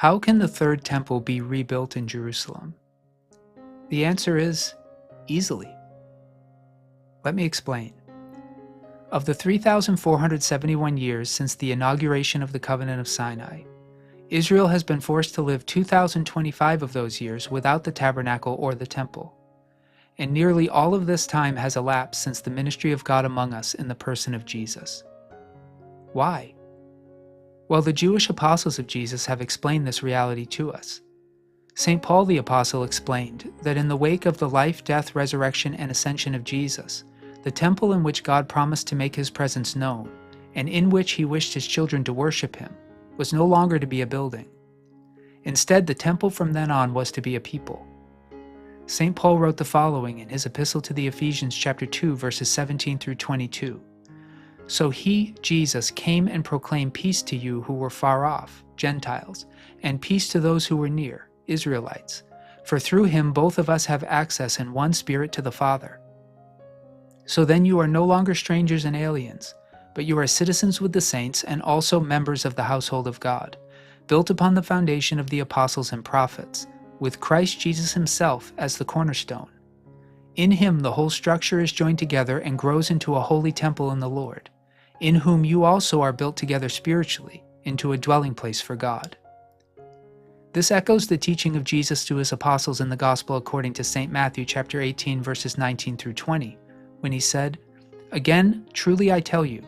How can the third temple be rebuilt in Jerusalem? The answer is easily. Let me explain. Of the 3,471 years since the inauguration of the Covenant of Sinai, Israel has been forced to live 2,025 of those years without the tabernacle or the temple. And nearly all of this time has elapsed since the ministry of God among us in the person of Jesus. Why? Well, the Jewish apostles of Jesus have explained this reality to us. St. Paul the Apostle explained that in the wake of the life, death, resurrection, and ascension of Jesus, the temple in which God promised to make his presence known, and in which he wished his children to worship him, was no longer to be a building. Instead, the temple from then on was to be a people. St. Paul wrote the following in his epistle to the Ephesians chapter 2, verses 17 through 22. So he, Jesus, came and proclaimed peace to you who were far off, Gentiles, and peace to those who were near, Israelites. For through him both of us have access in one Spirit to the Father. So then you are no longer strangers and aliens, but you are citizens with the saints and also members of the household of God, built upon the foundation of the apostles and prophets, with Christ Jesus himself as the cornerstone. In him the whole structure is joined together and grows into a holy temple in the Lord, in whom you also are built together spiritually into a dwelling place for God. This echoes the teaching of Jesus to his apostles in the Gospel according to St. Matthew chapter 18 verses 19 through 20, when he said, Again, truly I tell you,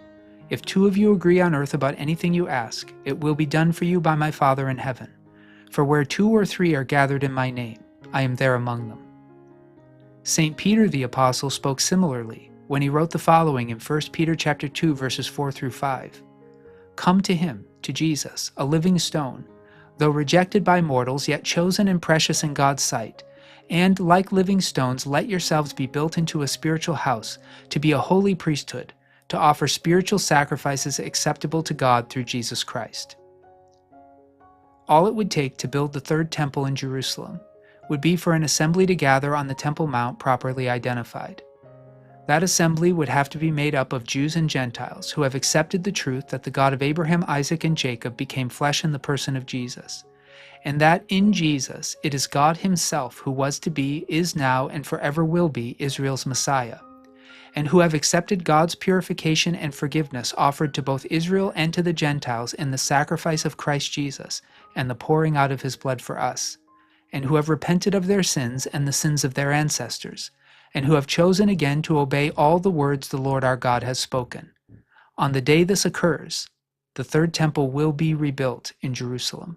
if two of you agree on earth about anything you ask, it will be done for you by my Father in heaven. For where 2 or 3 are gathered in my name, I am there among them. St. Peter the Apostle spoke similarly when he wrote the following in 1 Peter chapter 2 verses 4 through 5. Come to him, to Jesus, a living stone, though rejected by mortals, yet chosen and precious in God's sight, and, like living stones, let yourselves be built into a spiritual house, to be a holy priesthood, to offer spiritual sacrifices acceptable to God through Jesus Christ. All it would take to build the third temple in Jerusalem would be for an assembly to gather on the Temple Mount properly identified. That assembly would have to be made up of Jews and Gentiles who have accepted the truth that the God of Abraham, Isaac, and Jacob became flesh in the person of Jesus, and that in Jesus it is God himself who was to be, is now, and forever will be Israel's Messiah, and who have accepted God's purification and forgiveness offered to both Israel and to the Gentiles in the sacrifice of Christ Jesus and the pouring out of his blood for us, and who have repented of their sins and the sins of their ancestors, and who have chosen again to obey all the words the Lord our God has spoken. On the day this occurs, the third temple will be rebuilt in Jerusalem.